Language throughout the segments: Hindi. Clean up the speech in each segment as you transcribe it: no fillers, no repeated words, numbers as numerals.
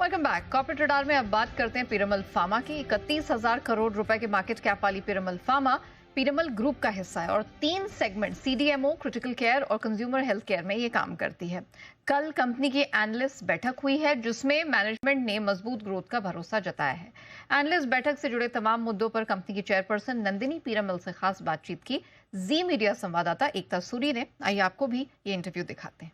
Welcome back. कॉर्पोरेट रडार में अब बात करते हैं पीरामल फार्मा की। 31,000 करोड़ रुपए के मार्केट कैप वाली पीरामल फार्मा पीरामल ग्रुप का हिस्सा है और 3 सेगमेंट सीडीएमओ, क्रिटिकल केयर और कंज्यूमर हेल्थ केयर में ये काम करती है। कल कंपनी की एनालिस्ट बैठक हुई है जिसमें मैनेजमेंट ने मजबूत ग्रोथ का भरोसा जताया है। एनालिस्ट बैठक से जुड़े तमाम मुद्दों पर कंपनी की चेयरपर्सन नंदिनी पीरामल से खास बातचीत की जी मीडिया संवाददाता एकता सूरी ने। आइए आपको भी ये इंटरव्यू दिखाते हैं।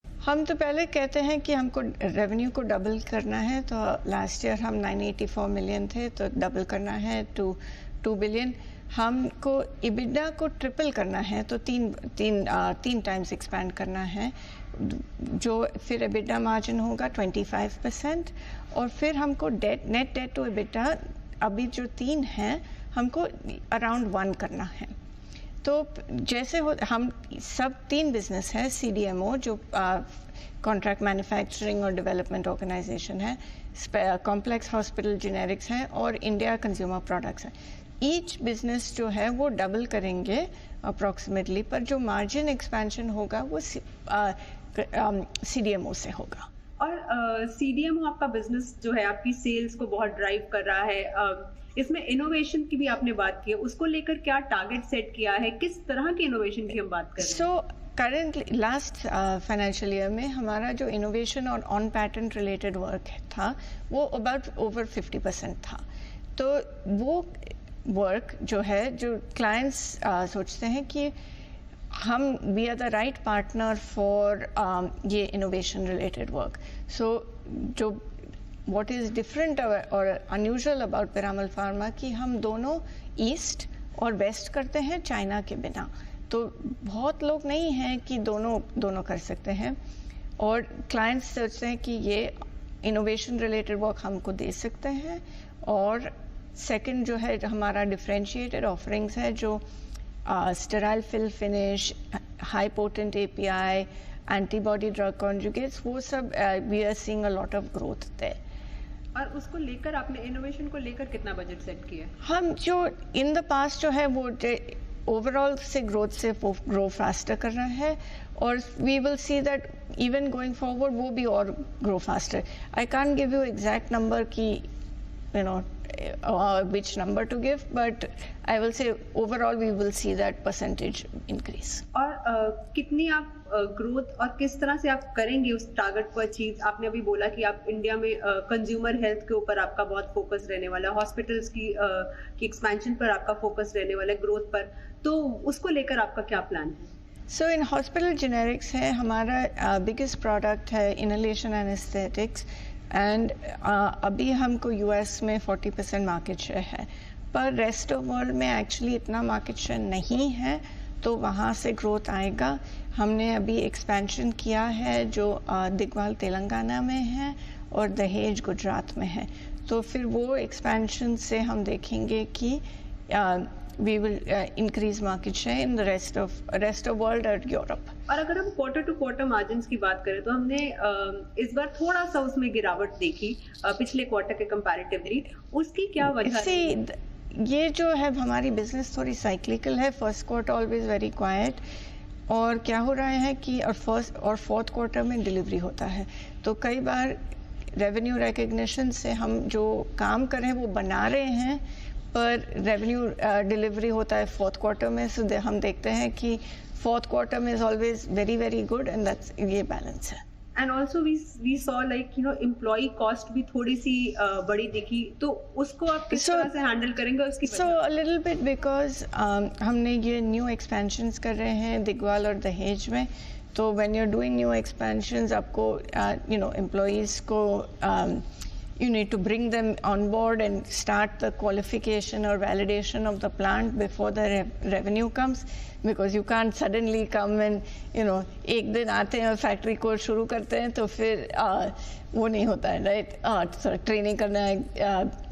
हम तो पहले कहते हैं कि हमको रेवेन्यू को डबल करना है, तो लास्ट ईयर हम 984 मिलियन थे, तो डबल करना है टू 2 बिलियन। हमको इबिडा को ट्रिपल करना है, तो तीन टाइम्स एक्सपैंड करना है, जो फिर इबिडा मार्जिन होगा 25%। और फिर हमको नेट डेट टू इबिडा अभी जो 3 हैं हमको अराउंड 1 करना है। तो जैसे हम सब 3 बिजनेस है, सीडीएमओ जो कॉन्ट्रैक्ट मैन्युफैक्चरिंग और डेवलपमेंट ऑर्गेनाइजेशन है, कॉम्प्लेक्स हॉस्पिटल जेनेरिक्स है और इंडिया कंज्यूमर प्रोडक्ट्स है। ईच बिजनेस जो है वो डबल करेंगे अप्रॉक्सीमेटली, पर जो मार्जिन एक्सपेंशन होगा वो सीडीएमओ से होगा। और सीडीएमओ आपका बिजनेस जो है आपकी सेल्स को बहुत ड्राइव कर रहा है। इसमें इनोवेशन की भी आपने बात की है, उसको लेकर क्या टारगेट सेट किया है, किस तरह की इनोवेशन की हम बात कर रहे हैं? So currently last financial year में हमारा जो इनोवेशन और ऑन पैटेंट रिलेटेड वर्क था वो अबाउट ओवर 50% था। तो वो वर्क जो है, जो क्लाइंट्स सोचते हैं कि हम we are the right partner for ये इनोवेशन रिलेटेड वर्क। सो जो what is different or unusual about Piramal Pharma कि हम दोनों ईस्ट और वेस्ट करते हैं चाइना के बिना। तो बहुत लोग नहीं हैं कि दोनों कर सकते हैं, और क्लाइंट्स सोचते हैं कि ये इनोवेशन रिलेटेड वर्क हमको दे सकते हैं। और सेकंड जो है हमारा डिफरेंशिएटेड ऑफरिंग्स है, जो sterile fill finish, high potent API, antibody drug conjugates, वो सब we are seeing a lot of growth there. और उसको लेकर आपने इनोवेशन को लेकर कितना बजट सेट किया? हम जो इन द पास्ट जो है वो ओवरऑल से ग्रोथ से ग्रो फास्टर कर रहा है, और we will see that even going forward वो भी और grow faster. I can't give you exact number की you know which number to give, but I will say overall we will see that percentage increase. और कितनी आप ग्रोथ और किस तरह से आप करेंगे उस टारगेट को अचीव? आपने अभी बोला कि आप इंडिया में कंज्यूमर हेल्थ के ऊपर आपका बहुत फोकस रहने वाला है, हॉस्पिटल्स की एक्सपेंशन पर आपका फोकस रहने वाला है, ग्रोथ पर, तो उसको लेकर आपका क्या प्लान है? सो इन हॉस्पिटल जेनेरिक्स है हमारा बिगेस्ट प्रोडक्ट है इनहेलेशन एनेस्थेटिक्स, एंड अभी हमको यूएस में 40% मार्केट शेयर है, पर रेस्ट ऑफ वर्ल्ड में एक्चुअली इतना मार्केट शेयर नहीं है, तो वहाँ से ग्रोथ आएगा। हमने अभी एक्सपेंशन किया है जो दिगवाल तेलंगाना में है और दहेज गुजरात में है, तो फिर वो एक्सपेंशन से हम देखेंगे कि we will increase market share in the rest of world और यूरोप। और अगर हम क्वार्टर टू क्वार्टर मार्जिन्स की बात करें तो हमने इस बार थोड़ा सा उसमें गिरावट देखी पिछले क्वार्टर के कंपैरेटिवली, उसकी क्या वजह है? ये जो है हमारी बिजनेस थोड़ी साइक्लिकल है। First quarter always very quite, और क्या हो रहा है कि फर्स्ट और फोर्थ क्वार्टर में डिलीवरी होता है, तो कई बार रेवेन्यू रिकग्निशन से हम जो काम कर रहे हैं वो बना रहे हैं, पर रेवेन्यू डिलीवरी होता है फोर्थ क्वार्टर में। सो हम देखते हैं कि फोर्थ क्वार्टर में is always very very good, and that's ये बैलेंस है। And also we saw like you know employee cost भी थोड़ी सी बड़ी दिखी, तो उसको आप किस तरह से हैंडल करेंगे उसकी? सो अ लिटिल बिट बिकॉज हमने ये न्यू एक्सपेंशंस कर रहे हैं दिगवाल और दहेज में, तो when you are doing new expansions आपको यू नो एम्प्लॉयज़ को you need to bring them on board and start the qualification or validation of the plant before the revenue comes, because you can't suddenly come and you know एक दिन आते हैं और फैक्ट्री को शुरू करते हैं तो फिर वो नहीं होता है, राइट? ट्रेनिंग करना है,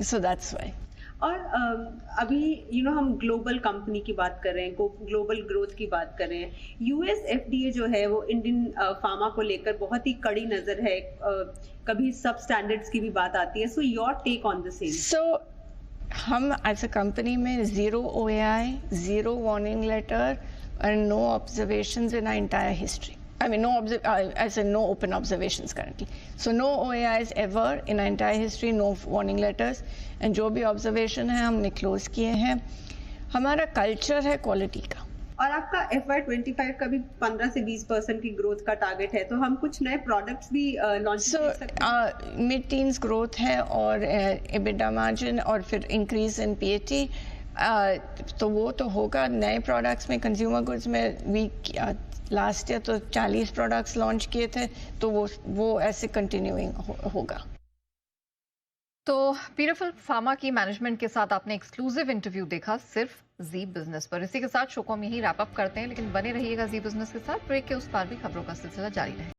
so that's why। और अभी यू नो हम ग्लोबल कंपनी की बात कर रहे हैं, ग्लोबल ग्रोथ की बात कर रहे हैं। यूएस एफडीए जो है वो इंडियन फार्मा को लेकर बहुत ही कड़ी नजर है, कभी सब स्टैंडर्ड्स की भी बात आती है। So your take on the same? सो हम एज अ कंपनी में 0 OAI, 0 warning letter and no observations in our entire history. I mean, I said no open observations currently. So no OAIs ever in our entire history, no warning letters. And जो भी observation है हमने close किए हैं. हमारा culture है quality का. और आपका FY25 का भी 15 से 20% की ग्रोथ का टारगेट है, तो हम कुछ नए प्रोडक्ट्स भी लॉन्च कर सकते हैं. मिड टीन्स ग्रोथ है और EBITDA मार्जिन और फिर इंक्रीज इन PAT. तो वो तो होगा. नए प्रोडक्ट्स में कंज्यूमर गुड्स में लास्ट ईयर तो 40 प्रोडक्ट्स लॉन्च किए थे, तो वो ऐसे कंटिन्यूइंग होगा. तो पीरामल फार्मा की मैनेजमेंट के साथ आपने एक्सक्लूसिव इंटरव्यू देखा सिर्फ जी बिजनेस पर. इसी के साथ शो को हम यही रैप अप करते हैं, लेकिन बने रहिएगा जी बिजनेस के साथ. ब्रेक के उस पार भी खबरों का सिलसिला जारी रहे.